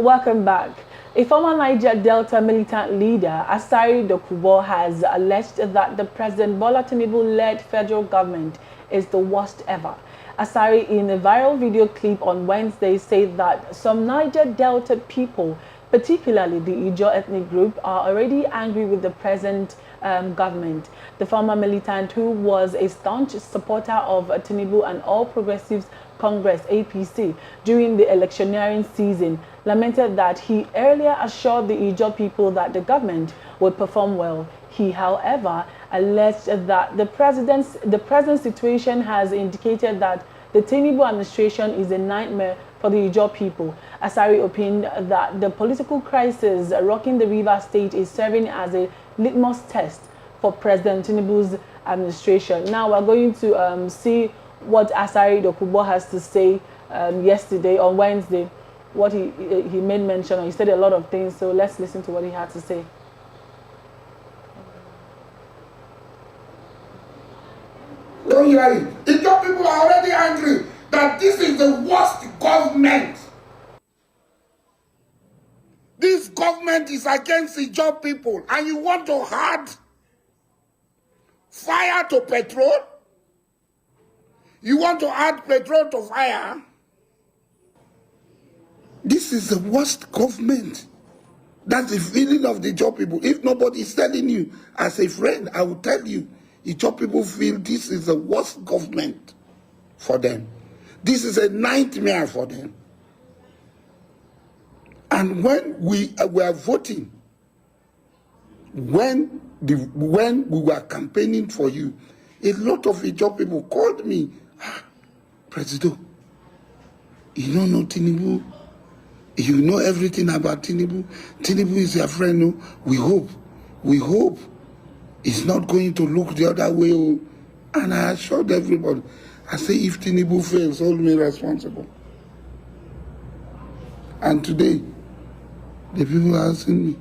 Welcome back. A former Niger Delta militant leader, Asari Dokunbo, has alleged that the President Bola Tinubu-led federal government is the worst ever. Asari, in a viral video clip on Wednesday, said that some Niger Delta people, particularly the Ijaw ethnic group, are already angry with the present government. The former militant, who was a staunch supporter of Tinubu and All Progressives Congress (APC) during the electioneering season, lamented that he earlier assured the Ijaw people that the government would perform well. He, however, alleged that the present situation has indicated that the Tinubu administration is a nightmare for the Ijaw people. Asari opined that the political crisis rocking the River State is serving as a litmus test for President Tinubu's administration. Now we're going to see what Asari Dokunbo has to say yesterday, on Wednesday, what he made mention of. He said a lot of things, so let's listen to what he had to say. Don't hear it. The Ijaw people are already angry that this is the worst government. This government is against the Ijaw people, and you want to add fire to petrol? You want to add petrol to fire? This is the worst government. That's the feeling of the Ijaw people. If nobody is telling you, as a friend, I will tell you, Ijaw people feel this is the worst government for them. This is a nightmare for them. And when we were voting, when we were campaigning for you, a lot of Ijaw people called me, President, you don't know Tinubu. You know everything about Tinubu. Tinubu is your friend. No? We hope it's not going to look the other way. And I assured everybody, I say, if Tinubu fails, hold me responsible. And today, the people are asking me,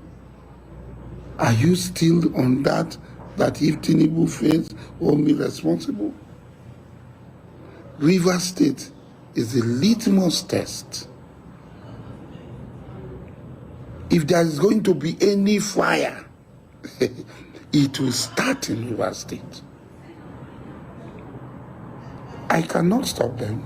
are you still on that if Tinubu fails, hold me responsible? River State is a litmus test. If there is going to be any fire, it will start in River State. I cannot stop them.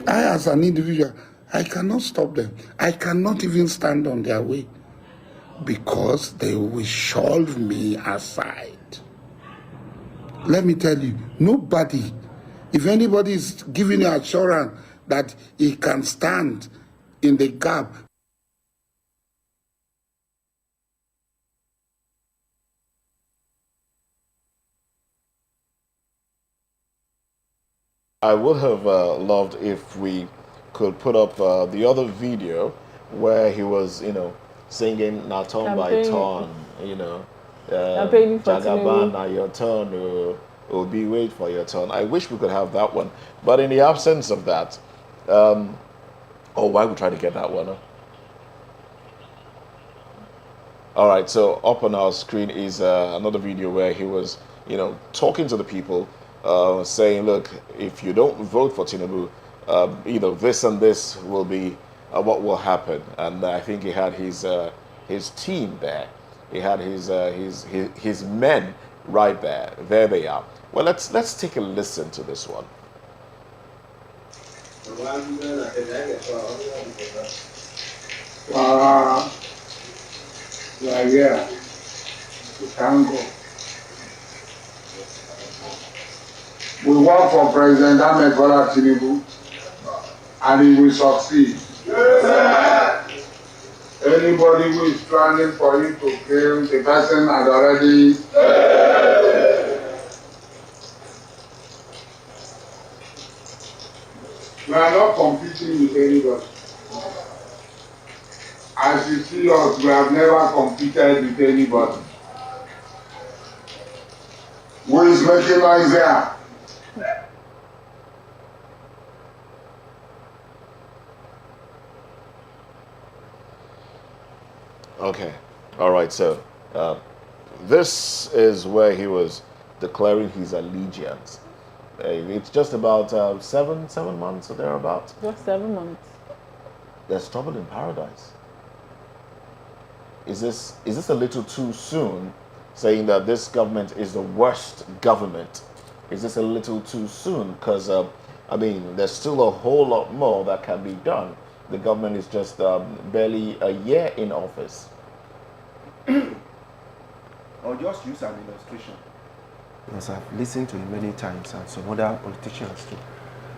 I, as an individual, I cannot stop them. I cannot even stand on their way because they will shove me aside. Let me tell you, nobody, if anybody is giving you assurance that he can stand in the gap, I would have loved if we could put up the other video where he was, singing "Na turn by turn," Jagaban, na your turn, Obi, wait for your turn. I wish we could have that one, but in the absence of that, why we try to get that one? Huh? All right, so up on our screen is another video where he was, talking to the people. Saying, look, if you don't vote for Tinubu, this and this will be what will happen. And I think he had his team there. He had his men right there. There they are. Well, let's take a listen to this one. Yeah, Tango. We work for President Ahmed Bola Tinubu, and he will succeed. Yes. Anybody who is planning for him to kill, the person has already. Yes. We are not competing with anybody. As you see us, we have never competed with anybody. Who is making noise there? Okay, all right, so this is where he was declaring his allegiance it's just about 7 months or thereabouts. Just 7 months. There's trouble in paradise. Is this a little too soon, saying that this government is the worst government? Is this a little too soon? Because I mean, there's still a whole lot more that can be done. The government is just barely a year in office. I'll just use an illustration, because I've listened to it many times and some other politicians too.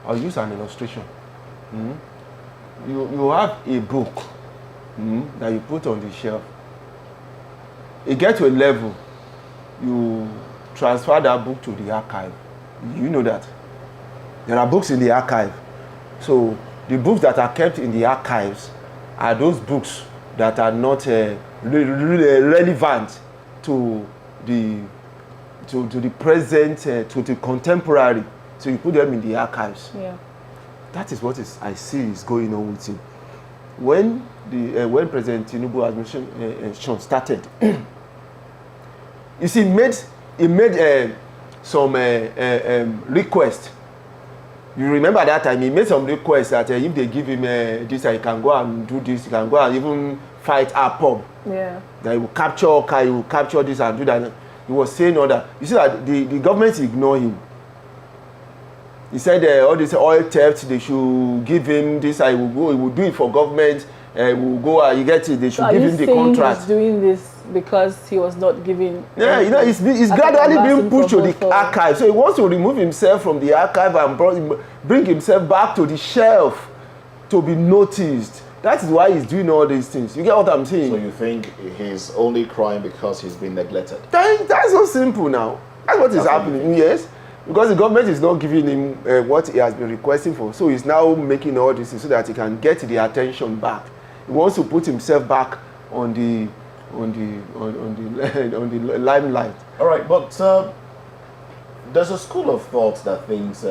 I'll use an illustration. You have a book that you put on the shelf. You get to a level, you transfer that book to the archive. You know that. There are books in the archive. So the books that are kept in the archives are those books that are not relevant to the present, to the contemporary. So you put them in the archives. Yeah. That is what I see is going on with him. When President Tinubu administration started, you see, he made some request. You remember that time he made some requests that if they give him this, he can go and do this, he can go and even fight APOB. Yeah. That he will capture this and do that. He was saying all that. You see that the government ignore him. He said all this oil theft, they should give him this, he will do it for government, he will go, you get it, they should give him the contract. He's doing this because he was not giving... Yeah, you know, he's gradually being pushed to the archive. So he wants to remove himself from the archive and bring himself back to the shelf to be noticed. That is why he's doing all these things. You get what I'm saying? So you think he's only crying because he's been neglected? That's so simple now. That's what is happening, yes. Because the government is not giving him what he has been requesting for. So he's now making all this so that he can get the attention back. He wants to put himself back on the limelight. All right, but there's a school of thought that thinks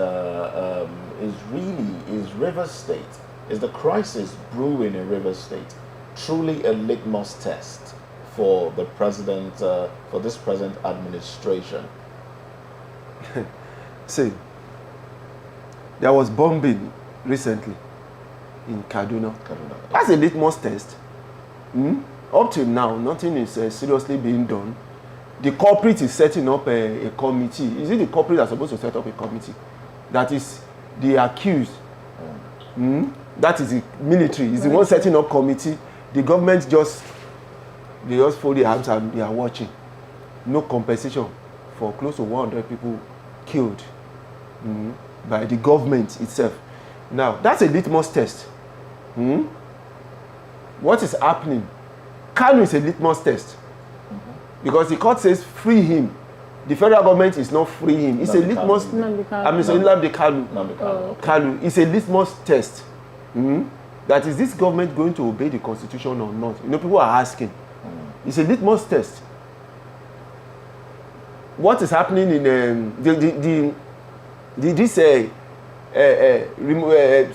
is Rivers State, is the crisis brewing in Rivers State truly a litmus test for the president, for this present administration? See, there was bombing recently in Kaduna. That's a litmus test. Up till now, nothing is seriously being done. The culprit is setting up a committee. Is it the culprit that's supposed to set up a committee? That is the accused. That is the military. Is the one setting up committee. The government just fold their hands and they are watching. No compensation for close to 100 people killed by the government itself. Now, that's a litmus test. What is happening? Kanu is a litmus test. Because the court says free him. The federal government is not freeing him. It's a litmus test. Kanu. It's a litmus test. That is this government going to obey the constitution or not? You know, people are asking. It's a litmus test. What is happening in this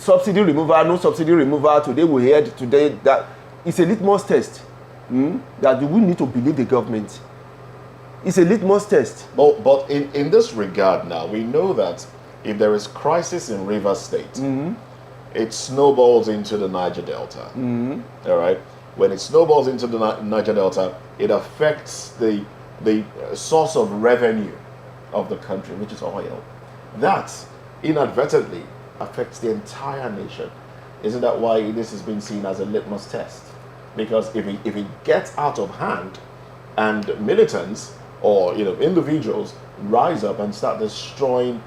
subsidy removal, no subsidy removal, today we heard today that it's a litmus test that we need to believe the government. It's a litmus test. But in this regard now, we know that if there is crisis in Rivers State, it snowballs into the Niger Delta. All right? When it snowballs into the Niger Delta, it affects the source of revenue of the country, which is oil. That inadvertently affects the entire nation. Isn't that why this has been seen as a litmus test? Because if it gets out of hand and militants or individuals rise up and start destroying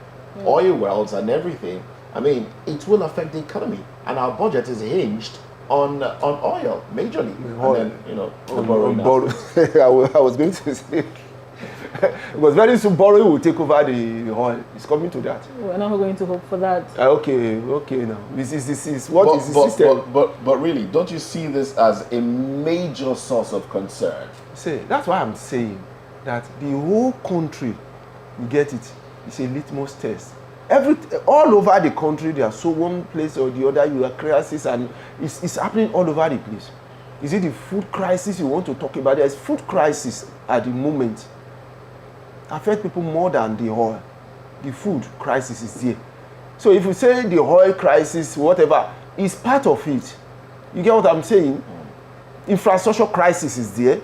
oil wells and everything, I mean, it will affect the economy. And our budget is hinged on oil majorly. And then, the borrowing. I was going to say, because very soon borrowing will take over the oil. It's coming to that. We're not going to hope for that. Okay now. This is what is the system? But really, don't you see this as a major source of concern? See, that's why I'm saying that the whole country, you get it, it's a litmus test. All over the country, there are so one place or the other, you have crisis, and it's happening all over the place. Is it the food crisis you want to talk about? There's food crisis at the moment. Affect people more than the oil. the food crisis is there. So if you say the oil crisis, whatever, is part of it. You get what I'm saying? Infrastructure crisis is there.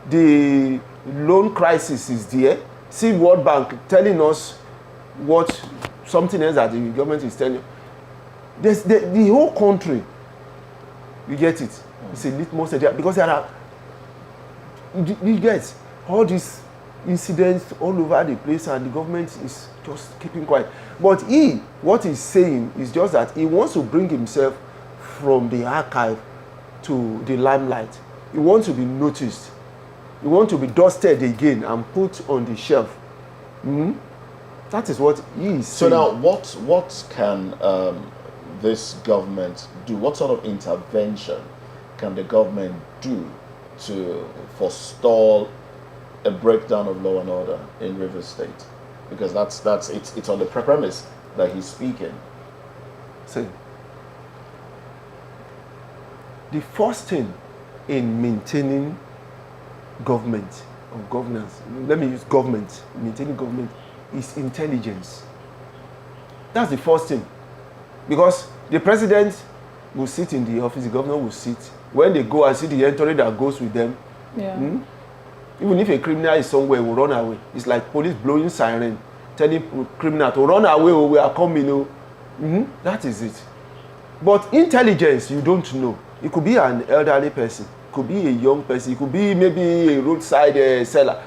The loan crisis is there. See World Bank telling us what something else that the government is telling you. There's the whole country. You get it? It's a litmus test because there are, you get all these incidents all over the place and the government is just keeping quiet. But what he's saying is just that he wants to bring himself from the archive to the limelight. He wants to be noticed. He wants to be dusted again and put on the shelf. That is what he is saying. So now, what can this government do? What sort of intervention can the government do to forestall a breakdown of law and order in Rivers State? Because it's on the premise that he's speaking. See, the first thing in maintaining government or governance, let me use government, maintaining government, is intelligence. That's the first thing. Because the president will sit in the office, the governor will sit. When they go and see the entourage that goes with them, even if a criminal is somewhere, he will run away. It's like police blowing siren, telling criminal to run away or we are coming. That is it. But intelligence, you don't know. It could be an elderly person, it could be a young person, it could be maybe a roadside seller.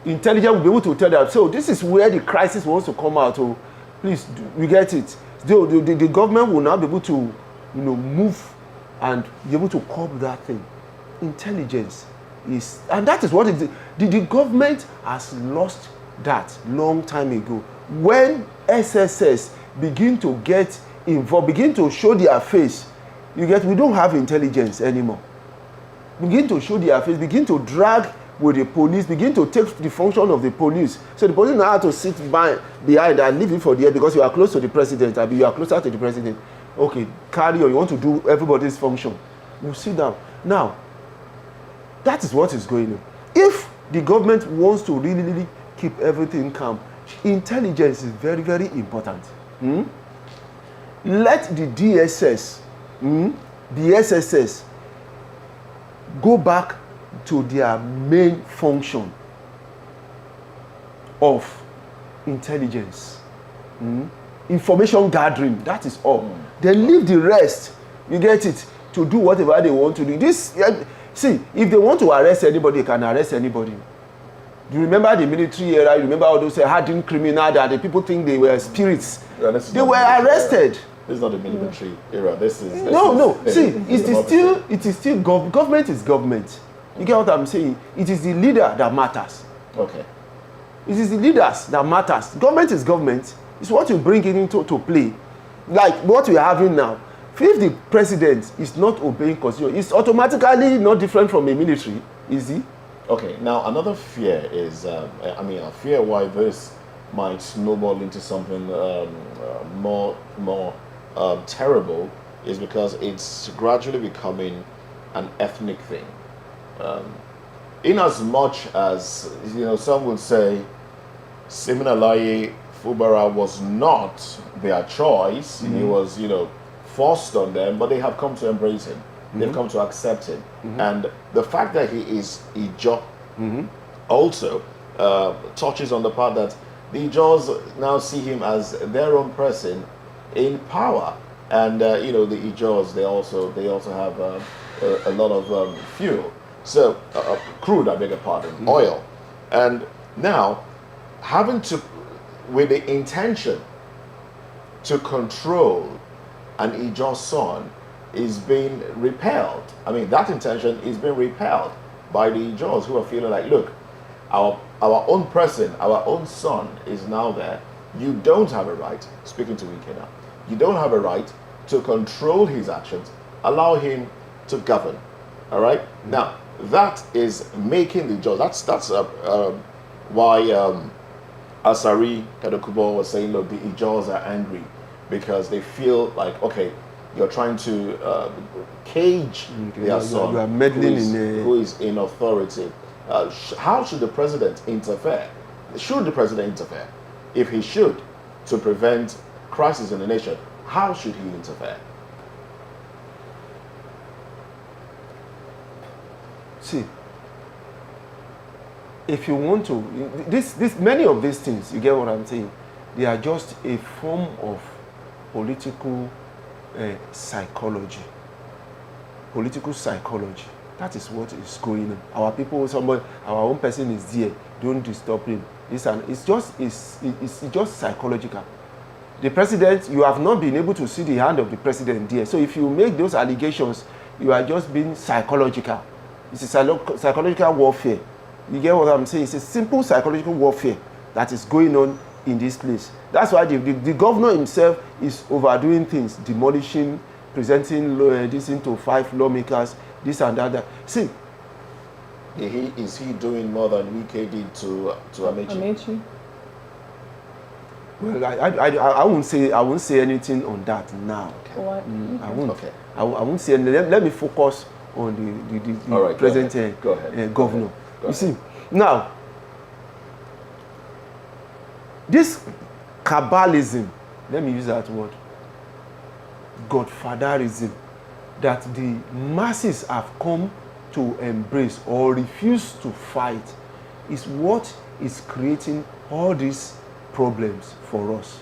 Intelligence will be able to tell them, so this is where the crisis wants to come out. Oh, please, we get it. The government will now be able to, move and be able to curb that thing. Intelligence is, and that is what it is. The government has lost that long time ago. When SSS begin to get involved, begin to show their face, we don't have intelligence anymore. Begin to show their face, begin to drag with the police, begin to take the function of the police. So the police now have to sit behind and leave it for the air because you are close to the president. I mean, you are closer to the president. Okay, carry on. You want to do everybody's function. You sit down. Now, that is what is going on. If the government wants to really keep everything calm, intelligence is very, very important. Let the DSS, the SSS, go back to their main function of intelligence, information gathering. That is all. Then leave the rest. You get it, to do whatever they want to do. See, if they want to arrest anybody, they can arrest anybody. Do you remember the military era? You remember all those hardened criminals that the people think they were spirits? Yeah, they were arrested. This is not the military era. This is See, it is still government is government. You get what I'm saying? It is the leader that matters. Okay. It is the leaders that matters. Government is government. It's what you bring it into play. Like what we're having now. If the president is not obeying constitution, it's automatically not different from a military, is he? Okay. Now another fear is, a fear why this might snowball into something more terrible is because it's gradually becoming an ethnic thing. In as much as some would say Siminalayi Fubara was not their choice, he was forced on them, but they have come to embrace him. They've come to accept him, and the fact that he is Ijo also touches on the part that the Ijos now see him as their own person in power, and the Ijos they also have a lot of fuel. So, crude, I beg your pardon, oil. And now, with the intention to control an Ijo son is being repelled. I mean, that intention is being repelled by the Ijos who are feeling like, look, our own person, our own son is now there. You don't have a right, speaking to Wike now, you don't have a right to control his actions. Allow him to govern. All right? Now, that is making the Ijos. That's why Asari Dokunbo was saying, look, the Ijos are angry because they feel like, okay, you're trying to cage their son you are meddling who is in authority. How should the president interfere? Should the president interfere? If he should, to prevent crisis in the nation, how should he interfere? See, if you want to, many of these things, you get what I'm saying, they are just a form of political psychology. Political psychology. That is what is going on. Our people, our own person is there. Don't disturb him. It's just psychological. The president, you have not been able to see the hand of the president there. So if you make those allegations, you are just being psychological. It's a psychological warfare. You get what I'm saying? It's a simple psychological warfare that is going on in this place. That's why the governor himself is overdoing things, demolishing, presenting this into 5 lawmakers, this and that. See, is he doing more than Wike did to Amechi? Well, I won't say anything on that now. Okay. What? I won't. Okay. I won't say anything. Let me focus on the present governor. You see, now, this cabalism, let me use that word, godfatherism, that the masses have come to embrace or refuse to fight, is what is creating all these problems for us.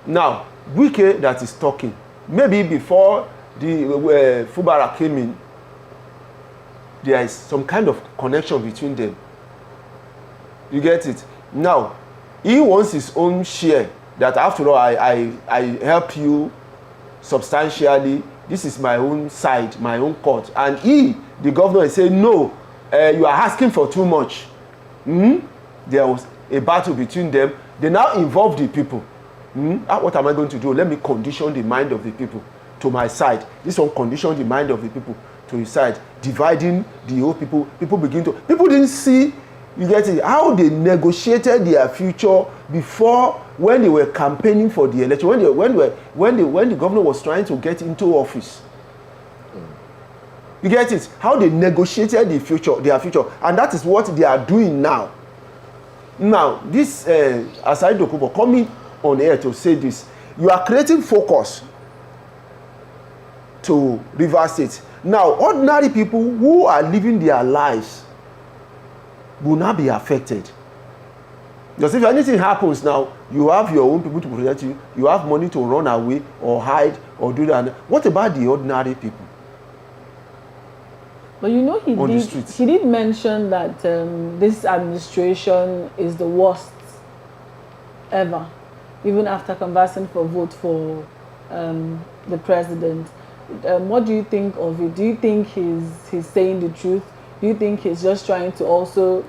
Now, Wike that is talking, maybe before the Fubara came in, there is some kind of connection between them. You get it? Now, he wants his own share, that after all, I help you substantially. This is my own side, my own court. And he, the governor, is saying, no, you are asking for too much. There was a battle between them. They now involve the people. What am I going to do? Let me condition the mind of the people to my side. This one condition the mind of the people to his side, dividing the whole people. People didn't see, you get it, how they negotiated their future before, when they were campaigning for the election, when the governor was trying to get into office. You get it? How they negotiated their future, and that is what they are doing now. Now, this Asari Dokunbo coming on air to say this, you are creating focus to reverse it. Now, ordinary people who are living their lives will not be affected. Because if anything happens now, you have your own people to protect you, you have money to run away or hide or do that. What about the ordinary people? But you know, he did mention that this administration is the worst ever, even after conversing for vote for the president. What do you think of it? Do you think he's saying the truth? Do you think he's just trying to also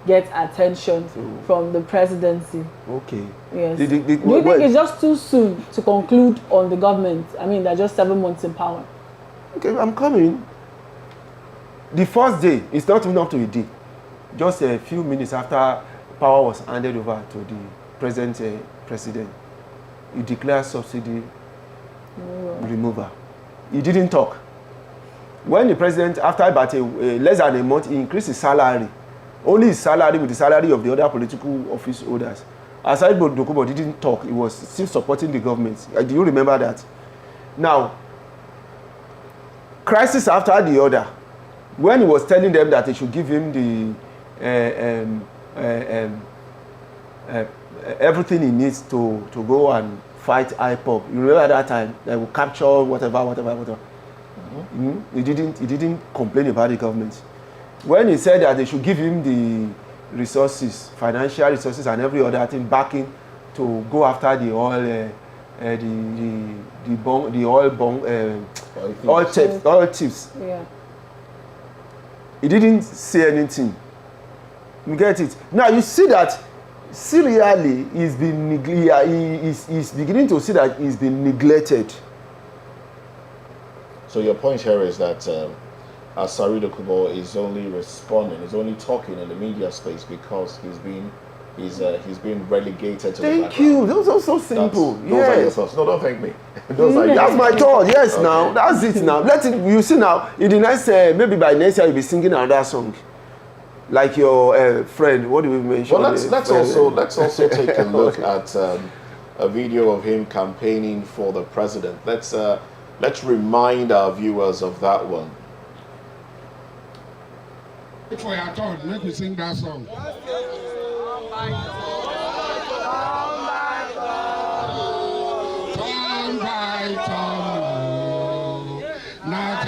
get attention from the presidency? Okay. Yes. Do you think it's just too soon to conclude on the government? I mean, they're just 7 months in power. Okay, I'm coming. The first day, it's not even up to a day. Just a few minutes after power was handed over to the present president, he declared subsidy removal. He didn't talk. When the president, after about less than a month, he increased his salary. Only his salary with the salary of the other political office holders. Aside Dokunbo didn't talk. He was still supporting the government. Do you remember that? Now, crisis after the other, when he was telling them that they should give him the everything he needs to go and fight IPOB. You remember that time? They will capture whatever. He didn't complain about the government. When he said that they should give him the resources, financial resources and every other thing backing to go after the oil, oil thieves. Yeah. He didn't say anything. You get it? Now you see that serially he's beginning to see that he's been neglected. So your point here is that Asari Dokunbo is only responding, is only talking in the media space because he's been relegated to the background. Thank you. Those are so simple. Those are your thoughts. No, don't thank me. That's my thought. Yes, okay. Now that's it. Now you see now in the next maybe by next year you'll be singing another song. Like your friend, what do we mention? Well, let's also take a look at a video of him campaigning for the president. Let's remind our viewers of that one. For your thought, make me sing that song. Turn by turn, not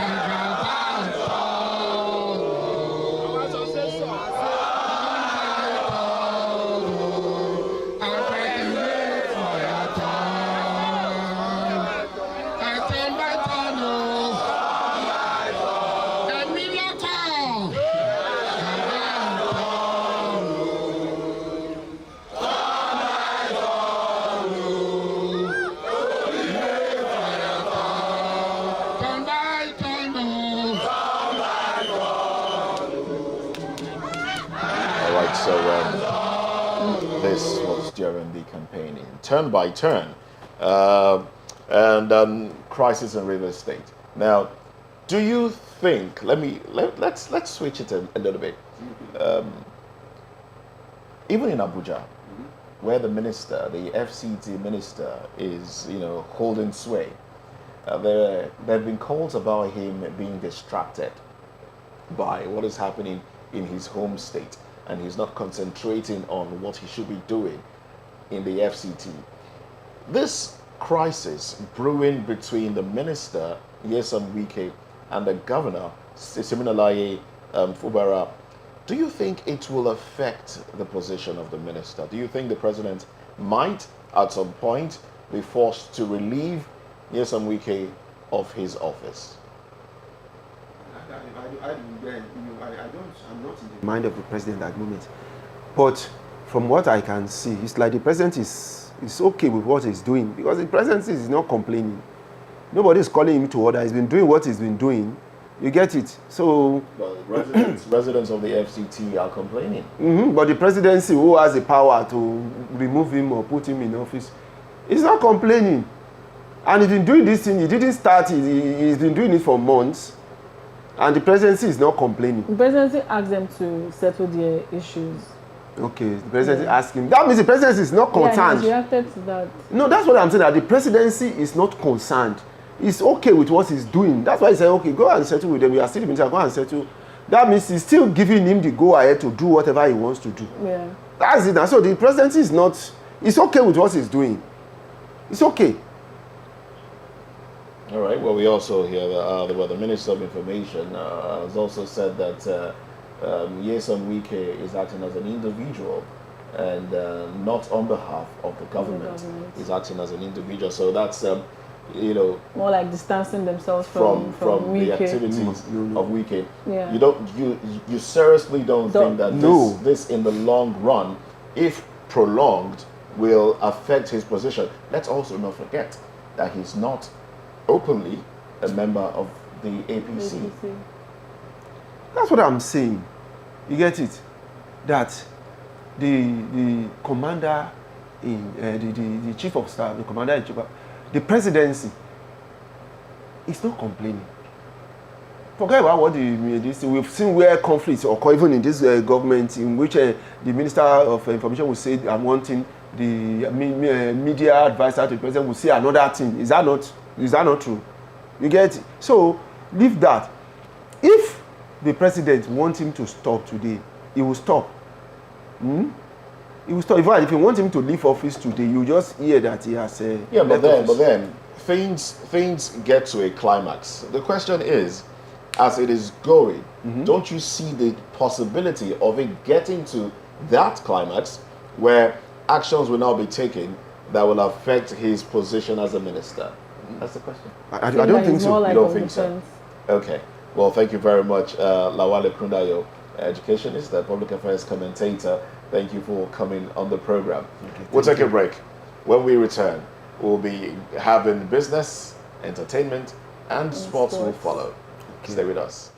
This was during the campaigning, turn by turn, and crisis in River State. Now, do you think? Let's switch it a little bit. Even in Abuja, where the minister, the FCT minister, is holding sway, there have been calls about him being distracted by what is happening in his home state, and he's not concentrating on what he should be doing in the FCT. This crisis brewing between the minister, Nyesom Wike, and the governor, Siminalayi Fubara, do you think it will affect the position of the minister? Do you think the president might, at some point, be forced to relieve Nyesom Wike of his office? I'm not in the mind of the president at the moment. But from what I can see, it's like the president is okay with what he's doing, because the president is not complaining. Nobody is calling him to order. He's been doing what he's been doing. You get it? So well, residents of the FCT are complaining. But the presidency, who has the power to remove him or put him in office, is not complaining. And he's been doing this thing. He didn't start. He's been doing it for months. And the presidency is not complaining. The presidency asked them to settle their issues. Okay, the presidency asked him. That means the presidency is not concerned. Yeah, he reacted to that. No, that's what I'm saying, that the presidency is not concerned. He's okay with what he's doing. That's why he said, okay, go and settle with them. We are still in minister, go and settle. That means he's still giving him the go-ahead to do whatever he wants to do. Yeah. That's it. And so the presidency is not, it's okay with what he's doing. It's okay. All right. Well, we also hear that the Minister of Information has also said that Nyesom Wike is acting as an individual and not on behalf of the government. He's acting as an individual. So that's more like distancing themselves from the activities of Wike. Yeah. You seriously don't think that this in the long run, if prolonged, will affect his position? Let's also not forget that he's not openly a member of the APC. That's what I'm saying. You get it? That the commander in the chief of staff, the commander in chief of the presidency is not complaining. Forget about what we've seen where conflicts occur even in this government, in which the Minister of Information will say, I'm wanting the media advisor to the president will say another thing. Is that not true? You get it? So leave that. If the president wants him to stop today, he will stop. He will stop. In fact, if you want him to leave office today, you just hear that he has but then things get to a climax. The question is, as it is going, don't you see the possibility of it getting to that climax where actions will now be taken that will affect his position as a minister? That's the question. I don't think so. You don't think so? Okay. Well, thank you very much, Lawale Kundayo, educationist, public affairs commentator. Thank you for coming on the program. Okay, we'll take a break. When we return, we'll be having business, entertainment, and sports will follow. Okay. Stay with us.